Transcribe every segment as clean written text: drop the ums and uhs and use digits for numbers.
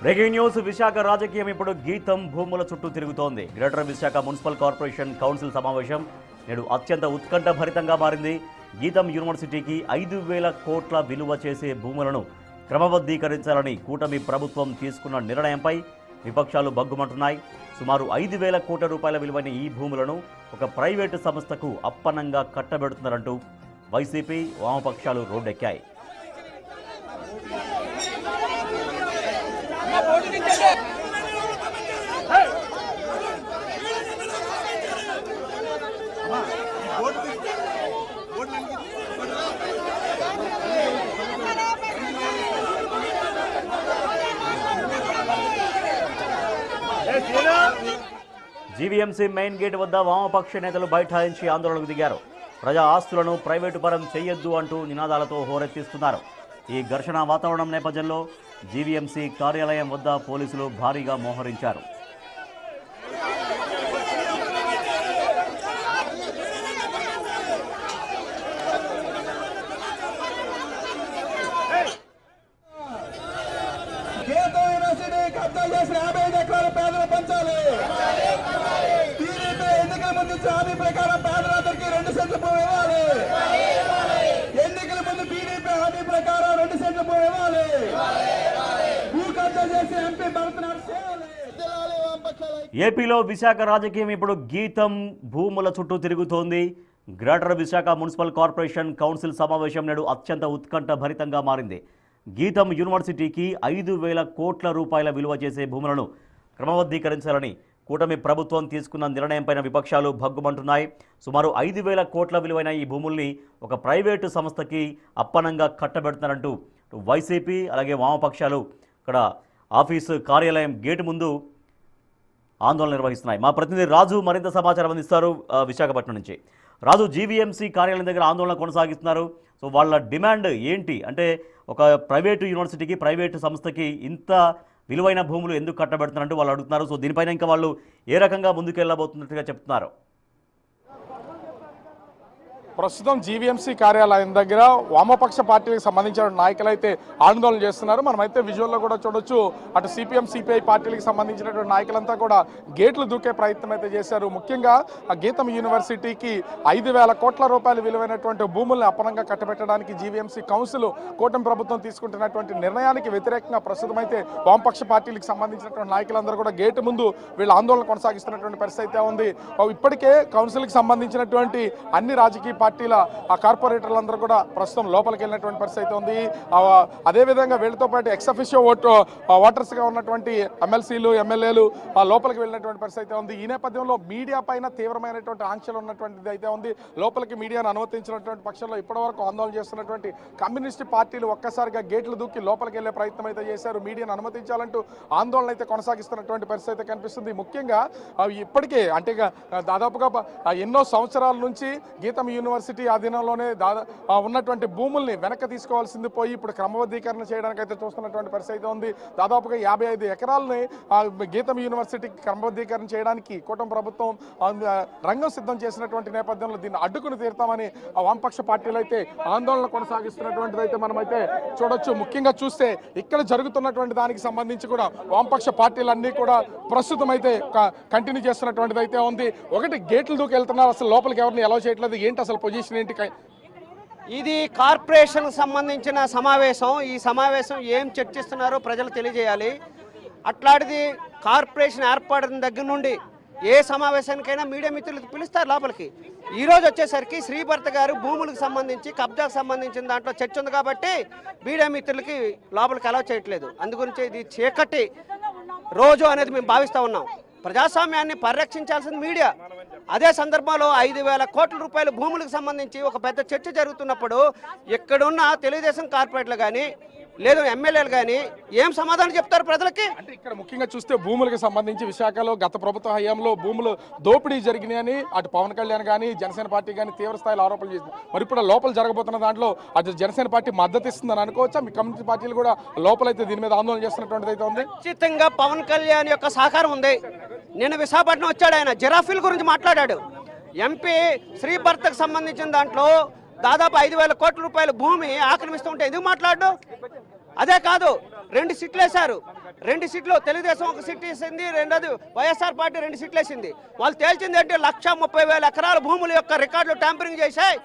Breaking news Visakha రాజకీయం ఇప్పుడు గీతం భూముల చుట్టూ తిరుగుతోంది. Greater Visakha municipal corporation council సమావేశం నేడు అత్యంత ఉత్కంఠభరితంగా మారింది. గీతం యూనివర్సిటీకి 5,000 కోట్ల విలువ చేసే భూములను క్రమబద్ధీకరించాలని కూటమి ప్రభుత్వం తీసుకున్న నిర్ణయంపై విపక్షాలు బగ్గుమంటున్నాయి. సుమారు 5,000 కోట్ల రూపాయల విలువైన ఈ భూములను ఒక ప్రైవేటు సంస్థకు అప్పనంగా కట్టబెడుతున్నారంటూ వైసీపీ వామపక్షాలు రోడ్డెక్కాయి. జీవీఎంసీ మెయిన్ గేట్ వద్ద వామపక్ష నేతలు బైఠాయించి ఆందోళనకు దిగారు. ప్రజా ఆస్తులను ప్రైవేటు పరం చేయొద్దు అంటూ నినాదాలతో హోరెత్తిస్తున్నారు. ఈ ఘర్షణ వాతావరణం నేపథ్యంలో జీవీఎంసీ కార్యాలయం వద్ద పోలీసులు భారీగా మోహరించారు. హామీ ప్రకారం పేదలందరికీ 2 సెంట్ల భూమి ఇవ్వాలి. ఎన్నికల ముందు టీడీపీ హామీ ప్రకారం 2 సెంట్ల భూమి ఇవ్వాలి. భూ కబ్జా చేసి ఎంపీ భరతనాడు చేయాలి. ఏపీలో విశాఖ రాజకీయం ఇప్పుడు గీతం భూముల చుట్టూ తిరుగుతోంది. Greater Visakha municipal corporation council సమావేశం నేడు అత్యంత ఉత్కంఠభరితంగా మారింది. గీతం యూనివర్సిటీకి 5,000 కోట్ల రూపాయల విలువ చేసే భూములను క్రమబద్ధీకరించాలని కూటమి ప్రభుత్వం తీసుకున్న నిర్ణయంపైన విపక్షాలు భగ్గుమంటున్నాయి. సుమారు 5,000 కోట్ల విలువైన ఈ భూముల్ని ఒక ప్రైవేటు సంస్థకి అప్పనంగా కట్టబెడుతున్నారంటూ వైసీపీ అలాగే వామపక్షాలు ఇక్కడ ఆఫీసు కార్యాలయం గేటు ముందు ఆందోళన నిర్వహిస్తున్నాయి. మా ప్రతినిధి రాజు మరింత సమాచారం అందిస్తారు విశాఖపట్నం నుంచి. రాజు, జీవీఎంసీ కార్యాలయం దగ్గర ఆందోళన కొనసాగిస్తున్నారు. సో వాళ్ళ డిమాండ్ ఏంటి? అంటే ఒక ప్రైవేటు యూనివర్సిటీకి ప్రైవేటు సంస్థకి ఇంత విలువైన భూములు ఎందుకు కట్టబెడుతున్నారంటూ వాళ్ళు అడుగుతున్నారు. సో దీనిపైన ఇంకా వాళ్ళు ఏ రకంగా ముందుకెళ్ళబోతున్నట్టుగా చెప్తున్నారు? ప్రస్తుతం జీవీఎంసీ కార్యాలయం దగ్గర వామపక్ష పార్టీలకు సంబంధించిన నాయకులు అయితే ఆందోళన చేస్తున్నారు. మనమైతే విజువల్లో కూడా చూడొచ్చు. అటు సిపిఎం సిపిఐ పార్టీలకు సంబంధించినటువంటి నాయకులంతా కూడా గేట్లు దూకే ప్రయత్నం అయితే చేశారు. ముఖ్యంగా ఆ గీతం యూనివర్సిటీకి 5,000 కోట్ల రూపాయలు విలువైనటువంటి భూముల్ని అప్పనంగా కట్టబెట్టడానికి జీవీఎంసీ కౌన్సిల్ కూటమి ప్రభుత్వం తీసుకుంటున్నటువంటి నిర్ణయానికి వ్యతిరేకంగా ప్రస్తుతం అయితే వామపక్ష పార్టీలకు సంబంధించినటువంటి నాయకులందరూ కూడా గేటు ముందు వీళ్ళ ఆందోళన కొనసాగిస్తున్నటువంటి పరిస్థితి అయితే ఉంది. ఇప్పటికే కౌన్సిల్కి సంబంధించినటువంటి అన్ని రాజకీయ పార్టీల ఆ కార్పొరేటర్లందరూ కూడా ప్రస్తుతం లోపలికి వెళ్ళినటువంటి పరిస్థితి అయితే ఉంది. అదేవిధంగా వీళ్ళతో పాటు ఎక్సఫిషియో ఓటర్స్గా ఉన్నటువంటి ఎమ్మెల్సీలు ఎమ్మెల్యేలు లోపలికి వెళ్ళినటువంటి పరిస్థితి అయితే ఉంది. ఈ నేపథ్యంలో మీడియా పైన తీవ్రమైనటువంటి ఆంక్షలు ఉన్నటువంటిది అయితే ఉంది. లోపలికి మీడియాను అనుమతించినటువంటి పక్షంలో ఇప్పటివరకు ఆందోళన చేస్తున్నటువంటి కమ్యూనిస్ట్ పార్టీలు ఒక్కసారిగా గేట్లు దూకి లోపలికి వెళ్ళే ప్రయత్నం అయితే చేశారు. మీడియాను అనుమతించాలంటూ ఆందోళన అయితే కొనసాగిస్తున్నటువంటి పరిస్థితి అయితే కనిపిస్తుంది. ముఖ్యంగా ఇప్పటికే అంటే దాదాపుగా ఎన్నో సంవత్సరాల నుంచి గీతం యూనివర్సిటీ ఆధీనంలోనే ఉన్నటువంటి భూముల్ని వెనక్కి తీసుకోవాల్సింది పోయి ఇప్పుడు క్రమబద్ధీకరణ చేయడానికి అయితే చూస్తున్నటువంటి పరిస్థితి అయితే ఉంది. దాదాపుగా 55 ఎకరాలని గీతం యూనివర్సిటీకి క్రమబద్ధీకరణ చేయడానికి కూటమి ప్రభుత్వం రంగం సిద్ధం చేసినటువంటి నేపథ్యంలో దీన్ని అడ్డుకుని తీరుతామని వామపక్ష పార్టీలు అయితే ఆందోళన కొనసాగిస్తున్నటువంటిది అయితే మనమైతే చూడొచ్చు. ముఖ్యంగా చూస్తే ఇక్కడ జరుగుతున్నటువంటి దానికి సంబంధించి కూడా వామపక్ష పార్టీలన్నీ కూడా ప్రస్తుతం అయితే కంటిన్యూ చేస్తున్నటువంటిది అయితే ఉంది. ఒకటి గేట్లు దూకి వెళ్తున్నారు, అసలు లోపలికి ఎవరిని ఎలా చేయట్లేదు, ఏంటి అసలు పొజిషన్ ఏంటి? ఇది కార్పొరేషన్కు సంబంధించిన సమావేశం. ఈ సమావేశం ఏం చర్చిస్తున్నారో ప్రజలు తెలియజేయాలి. అట్లాంటిది కార్పొరేషన్ ఏర్పడిన దగ్గర నుండి ఏ సమావేశానికైనా మీడియా మిత్రులు పిలుస్తారు లోపలికి. ఈరోజు వచ్చేసరికి శ్రీభర్త గారు భూములకు సంబంధించి కబ్జాకు సంబంధించిన దాంట్లో చర్చ ఉంది కాబట్టి మీడియా మిత్రులకి లోపలికి అలౌ చేయట్లేదు. అందుగురించి ఇది చీకటి రోజు అనేది మేము భావిస్తూ ఉన్నాం. ప్రజాస్వామ్యాన్ని పరిరక్షించాల్సింది మీడియా. అదే సందర్భంలో 5,000 కోట్ల రూపాయల భూములకు సంబంధించి ఒక పెద్ద చర్చ జరుగుతున్నప్పుడు ఇక్కడున్న తెలుగుదేశం కార్పొరేట్లు కానీ లేదు ఎమ్మెల్యేలు కానీ ఏం సమాధానం చెప్తారు ప్రజలకి? అంటే ఇక్కడ ముఖ్యంగా చూస్తే భూములకు సంబంధించి విశాఖలో గత ప్రభుత్వ హయాంలో భూములు దోపిడీ జరిగినాయని అటు పవన్ కళ్యాణ్ కానీ జనసేన పార్టీ కానీ తీవ్ర స్థాయిలో ఆరోపణలు చేసింది. మరి ఇప్పుడు లోపల జరగబోతున్న దాంట్లో అటు జనసేన పార్టీ మద్దతు ఇస్తుందని అనుకోవచ్చా? మీ కమ్యూనిటీ పార్టీలు కూడా లోపలైతే దీని మీద ఆందోళన చేస్తున్నటువంటిది అయితే ఉంది. ఖచ్చితంగా పవన్ కళ్యాణ్ యొక్క సహకారం ఉంది. నిన్న విశాఖపట్నం వచ్చాడు, ఆయన జిరాఫీల గురించి మాట్లాడాడు. ఎంపీ శ్రీభర్తకు సంబంధించిన దాంట్లో దాదాపు 5,000 కోట్ల రూపాయల భూమి ఆక్రమిస్తుంటే ఎందుకు మాట్లాడు? అదే కాదు, 2 సిట్లు వేశారు. 2 సీట్లు తెలుగుదేశం 1 సీట్ వేసింది, రెండోది వైఎస్ఆర్ పార్టీ 2 సీట్లు వేసింది. వాళ్ళు తేల్చింది ఏంటి, 1,30,000 ఎకరాల భూముల యొక్క రికార్డులు ట్యాంపరింగ్ చేశాయి.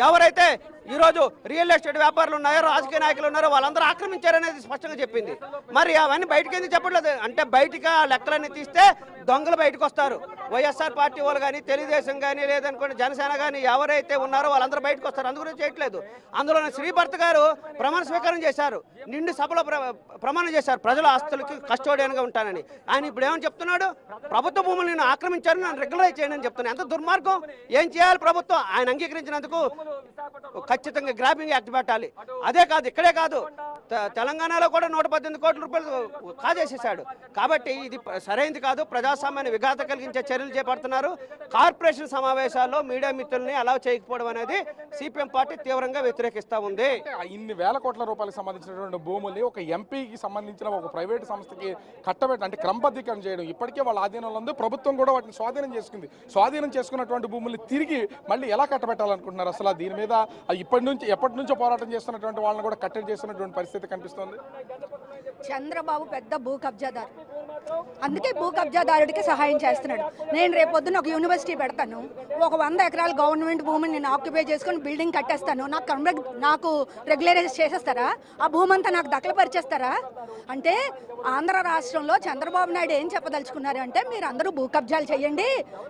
ఎవరైతే ఈరోజు రియల్ ఎస్టేట్ వ్యాపారులు ఉన్నారో, రాజకీయ నాయకులు ఉన్నారో వాళ్ళందరూ ఆక్రమించారనేది స్పష్టంగా చెప్పింది. మరి అవన్నీ బయటకు ఎందుకు చెప్పట్లేదు అంటే, బయటికి ఆ లెక్కలన్నీ తీస్తే దొంగలు బయటకు వస్తారు. వైఎస్ఆర్ పార్టీ వాళ్ళు కానీ, తెలుగుదేశం కానీ, లేదనుకోండి జనసేన కానీ ఎవరైతే ఉన్నారో వాళ్ళందరూ బయటకు వస్తారు. అందుగురించి చేయట్లేదు. అందులో శ్రీభర్త గారు ప్రమాణ స్వీకారం చేశారు, నిండు సభలో ప్రమాణం చేశారు, ప్రజల ఆస్తులకి కస్టోడియన్గా ఉంటానని. ఆయన ఇప్పుడు ఏమని చెప్తున్నాడు, ప్రభుత్వ భూములు నేను ఆక్రమించాను, నన్ను రెగ్యులైజ్ చేయండి అని చెప్తున్నాను. ఎంత దుర్మార్గం! ఏం చేయాలి ప్రభుత్వం? ఆయన అంగీకరించినందుకు ఖచ్చితంగా గ్రాబింగ్ యాక్ట్ పెట్టాలి. అదే కాదు, ఇక్కడే కాదు, తెలంగాణలో కూడా 118 కోట్ల రూపాయలు కాజేసేసాడు. కాబట్టి ఇది సరైనది కాదు. ప్రజాస్వామ్యాన్ని విఘాత కలిగించే చర్యలు చేపడుతున్నారు. కార్పొరేషన్ సమావేశాల్లో మీడియా మిత్రుల్ని అలా చేయకపోవడం అనేది సిపిఎం పార్టీ తీవ్రంగా వ్యతిరేకిస్తూ ఉంది. ఇన్ని వేల కోట్ల రూపాయలకు సంబంధించినటువంటి భూముల్ని ఒక ఎంపీకి సంబంధించిన ఒక ప్రైవేటు సంస్థకి అంటే క్రమబద్ధీకరణ చేయడం ఇప్పటికే వాళ్ళ ఆధీనంలో ఉంది. ప్రభుత్వం కూడా వాటిని స్వాధీనం చేసుకుంది. స్వాధీనం చేసుకున్నటువంటి భూముల్ని తిరిగి మళ్ళీ ఎలా కట్టబెట్టాలనుకుంటున్నారు? అసలు దీని మీద ఎప్పటి నుంచో పోరాటం చేస్తున్నటువంటి వాళ్ళని కూడా కట్టడి చేస్తున్నటువంటి పరిస్థితి కనిపిస్తుంది. చంద్రబాబు పెద్ద భూ కబ్జాదారు, అందుకే భూ కబ్జాదారుడికి సహాయం చేస్తున్నాడు. నేను రేపొద్దున ఒక యూనివర్సిటీ పెడతాను, ఒక 100 ఎకరాల గవర్నమెంట్ భూమిని నేను ఆక్యుపై చేసుకొని బిల్డింగ్ కట్టేస్తాను, నాకు రెగ్యులరైజ్ చేసేస్తారా? ఆ భూమి అంతా నాకు దఖలుపరిచేస్తారా? అంటే ఆంధ్ర రాష్ట్రంలో చంద్రబాబు నాయుడు ఏం చెప్పదలుచుకున్నారు అంటే, మీరు అందరూ భూ కబ్జాలు చేయండి,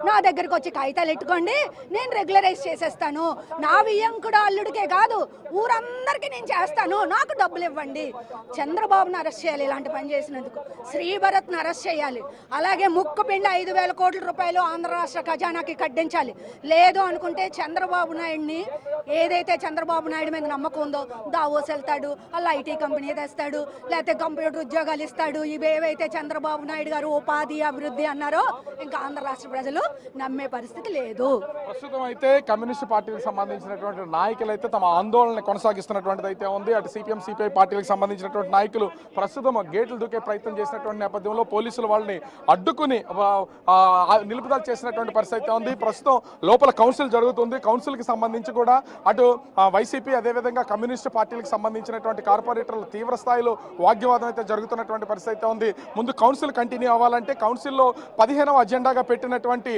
నా దగ్గరకు వచ్చి కాగితాలు ఎట్టుకోండి, నేను రెగ్యులరైజ్ చేసేస్తాను, నా వియ్యంకుడు అల్లుడికే కాదు ఊరందరికీ నేను చేస్తాను, నాకు డబ్బులు ఇవ్వండి. చంద్రబాబును అరెస్ట్ చేయాలి ఇలాంటి పని చేసినందుకు. శ్రీభరత్ను అరెస్ట్ చేయాలి. అలాగే ముక్కుపిండి 5,000 కోట్ల రూపాయలు ఆంధ్ర రాష్ట్ర ఖజానాకి కట్టించాలి. లేదు అనుకుంటే చంద్రబాబు నాయుడిని, ఏదైతే చంద్రబాబు నాయుడు మీద నమ్మకం ఉందో, దావోస్ వెళ్తాడు, అలా ఐటీ కంపెనీ తెస్తాడు, లేకపోతే కంప్యూటర్ ఉద్యోగాలు ఇస్తాడు, ఇవేవైతే చంద్రబాబు నాయుడు గారు ఉపాధి అభివృద్ధి అన్నారో ఇంకా ఆంధ్ర రాష్ట్ర ప్రజలు నమ్మే పరిస్థితి లేదు. ప్రస్తుతం అయితే కమ్యూనిస్ట్ పార్టీకి సంబంధించినటువంటి నాయకులు అయితే తమ ఆందోళన కొనసాగిస్తున్నటువంటిది అయితే ఉంది. అటు సిపిఎం సిపిఐ పార్టీలకు సంబంధించినటువంటి నాయకులు ప్రస్తుతం గేట్లు దూకే ప్రయత్నం చేసినటువంటి నేపథ్యంలో పోలీసులు వాళ్ళని అడ్డుకుని నిలుపుదల చేసినటువంటి పరిస్థితి అయితే ఉంది. ప్రస్తుతం లోపల కౌన్సిల్ జరుగుతుంది. కౌన్సిల్కి సంబంధించి కూడా అటు వైసీపీ అదేవిధంగా కమ్యూనిస్ట్ పార్టీలకు సంబంధించినటువంటి కార్పొరేటర్లు తీవ్ర స్థాయిలో వాగ్వివాదం అయితే జరుగుతున్నటువంటి పరిస్థితి అయితే ఉంది. ముందు కౌన్సిల్ కంటిన్యూ అవ్వాలంటే కౌన్సిల్లో 15వ అజెండాగా పెట్టినటువంటి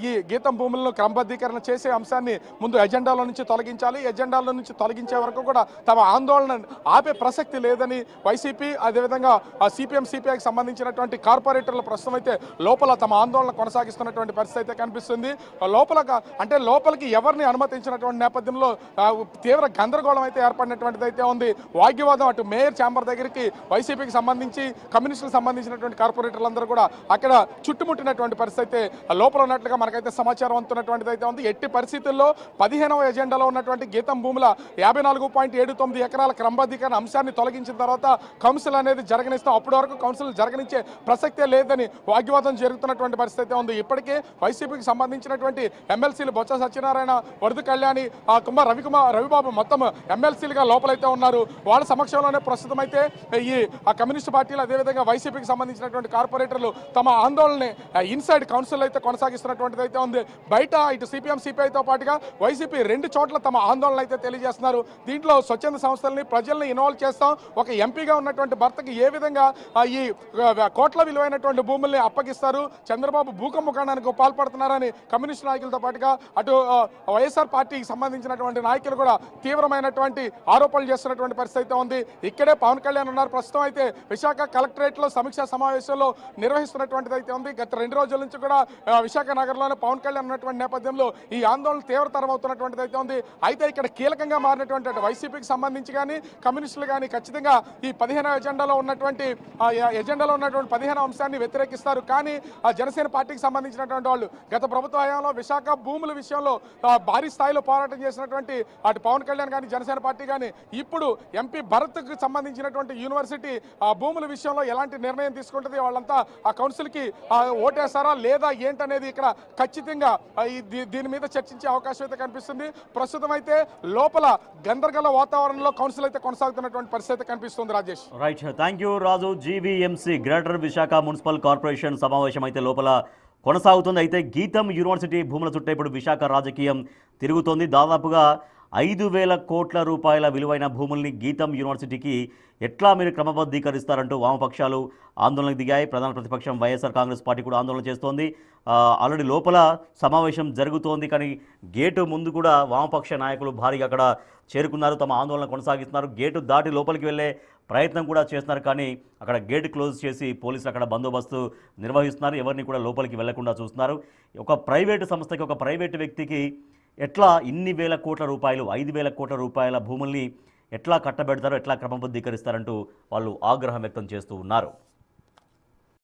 ఈ గీతం భూములను క్రమబద్ధీకరణ చేసే అంశాన్ని ముందు ఎజెండాలో నుంచి తొలగించాలి. ఎజెండాలో నుంచి తొలగించే వరకు కూడా తమ ఆందోళన ఆపే ప్రసక్తి లేదని వైసీపీ అదేవిధంగా సిపిఎం సిపిఐకి సంబంధించినటువంటి కార్పొరేటర్లు ప్రస్తుతం అయితే లోపల తమ ఆందోళన కొనసాగిస్తున్నటువంటి పరిస్థితి అయితే కనిపిస్తుంది. లోపలికి ఎవరిని అనుమతించినటువంటి నేపథ్యంలో తీవ్ర గందరగోళం అయితే ఏర్పడినటువంటిది అయితే ఉంది. వాగ్వివాదం అటు మేయర్ ఛాంబర్ దగ్గరికి వైసీపీకి సంబంధించి కమ్యూనిస్టులకు సంబంధించినటువంటి కార్పొరేటర్లందరూ కూడా అక్కడ చుట్టుముట్టినటువంటి పరిస్థితి అయితే లోపల ఉన్నట్లుగా మనకైతే సమాచారం అందుతున్నటువంటిది అయితే ఉంది. ఎట్టి పరిస్థితుల్లో 15వ ఎజెండాలో ఉన్నటువంటి గీతం భూముల 54.79 ఎకరాల క్రమబద్ధీకరణ అంశాన్ని తొలగించిన తర్వాత కౌన్సిల్ అనేది జరగనిస్తాం, అప్పటి వరకు కౌన్సిల్ జరగనిచ్చే ప్రసక్తే లేదని వాగ్వివాదం జరుగుతున్నటువంటి పరిస్థితి ఉంది. ఇప్పటికే వైసీపీకి సంబంధించినటువంటి ఎమ్మెల్సీలు బొత్స సత్యనారాయణ, వరద కళ్యాణి, రవిబాబు మొత్తం ఎమ్మెల్సీలుగా లోపలైతే ఉన్నారు. వాళ్ళ సమక్షంలోనే ప్రస్తుతం అయితే ఈ కమ్యూనిస్ట్ పార్టీలు అదేవిధంగా వైసీపీకి సంబంధించినటువంటి కార్పొరేటర్లు తమ ఆందోళన ఇన్సైడ్ కౌన్సిల్ అయితే కొనసాగిస్తున్నటువంటిది అయితే ఉంది. బయట ఇటు సిపిఎం సిపిఐతో పాటుగా వైసీపీ 2 చోట్ల తమ ఆందోళన అయితే తెలియజేస్తున్నారు. దీంట్లో స్వచ్ఛంద సంస్థలని ప్రజల్ని ఇన్వాల్వ్ చేస్తాం, ఒక ఎంపీగా ఉన్నటువంటి భర్తకి ఏ విధంగా ఈ కోట్ల విలువైనటువంటి భూముల్ని అప్పగిస్తారు, చంద్రబాబు భూకంపకాండానికి పాల్పడుతున్నారని కమ్యూనిస్ట్ నాయకులతో పాటుగా అటు వైఎస్ఆర్ పార్టీకి సంబంధించినటువంటి నాయకులు కూడా తీవ్రమైనటువంటి ఆరోపణలు చేస్తున్నటువంటి పరిస్థితి ఉంది. ఇక్కడే పవన్ కళ్యాణ్ ఉన్నారు. ప్రస్తుతం అయితే విశాఖ కలెక్టరేట్లో సమీక్షా సమావేశంలో నిర్వహిస్తున్నటువంటిది అయితే ఉంది. గత 2 రోజుల నుంచి కూడా విశాఖ నగరంలోనే పవన్ కళ్యాణ్ ఉన్నటువంటి నేపథ్యంలో ఈ ఆందోళన తీవ్రతరం అవుతున్నటువంటిది అయితే ఉంది. అయితే ఇక్కడ కీలకంగా మారినటువంటి వైసీపీకి సంబంధించి కానీ కమ్యూనిస్టులు కానీ ఖచ్చితంగా ఈ 15వ ఎజెండాలో ఉన్నటువంటి 15వ అంశాన్ని వ్యతిరేకిస్తారు. కానీ జనసేన పార్టీకి సంబంధించినటువంటి వాళ్ళు గత ప్రభుత్వ హయాంలో విశాఖ భూముల విషయంలో భారీ స్థాయిలో పోరాటం చేసినటువంటి అటు పవన్ కళ్యాణ్ కానీ జనసేన పార్టీ కానీ ఇప్పుడు ఎంపీ భరత్కు సంబంధించినటువంటి యూనివర్సిటీ భూముల విషయంలో ఎలాంటి నిర్ణయం తీసుకుంటుంది, వాళ్ళంతా ఆ కౌన్సిల్కి ఓటేస్తారా లేదా ఏంటనేది ఇక్కడ ఖచ్చితంగా దీని మీద చర్చించే అవకాశం అయితే కనిపిస్తుంది. ప్రస్తుతం అయితే లోపల గందరగోళ వాతావరణంలో కౌన్సిల్ అయితే కొనసాగుతున్నటువంటి పరిస్థితి కనిపిస్తుంది. Rajesh, right, thank you Raju. GVMC greater Visakha municipal corporation సమావేశం అయితే లోపల కొనసాగుతుంది. అయితే గీతం యూనివర్సిటీ భూముల చుట్టూ ఇప్పుడు విశాఖ రాజకీయం తిరుగుతోంది. దాదాపుగా 5,000 కోట్ల రూపాయల విలువైన భూముల్ని గీతం యూనివర్సిటీకి ఎట్లా మీరు క్రమబద్ధీకరిస్తారంటూ వామపక్షాలు ఆందోళనకు దిగాయి. ప్రధాన ప్రతిపక్షం వైఎస్ఆర్ కాంగ్రెస్ పార్టీ కూడా ఆందోళన చేస్తోంది. ఆల్రెడీ లోపల సమావేశం జరుగుతోంది, కానీ గేటు ముందు కూడా వామపక్ష నాయకులు భారీగా అక్కడ చేరుకున్నారు, తమ ఆందోళన కొనసాగిస్తున్నారు. గేటు దాటి లోపలికి వెళ్ళే ప్రయత్నం కూడా చేస్తున్నారు, కానీ అక్కడ గేట్ క్లోజ్ చేసి పోలీసులు అక్కడ బందోబస్తు నిర్వహిస్తున్నారు. ఎవరిని కూడా లోపలికి వెళ్లకుండా చూస్తున్నారు. ఒక ప్రైవేటు సంస్థకి, ఒక ప్రైవేటు వ్యక్తికి ఎట్లా ఇన్ని వేల కోట్ల రూపాయలు, 5,000 కోట్ల రూపాయల భూముల్ని ఎట్లా కట్టబెడతారో, ఎట్లా క్రమబద్ధీకరిస్తారంటూ వాళ్ళు ఆగ్రహం వ్యక్తం చేస్తూ ఉన్నారు.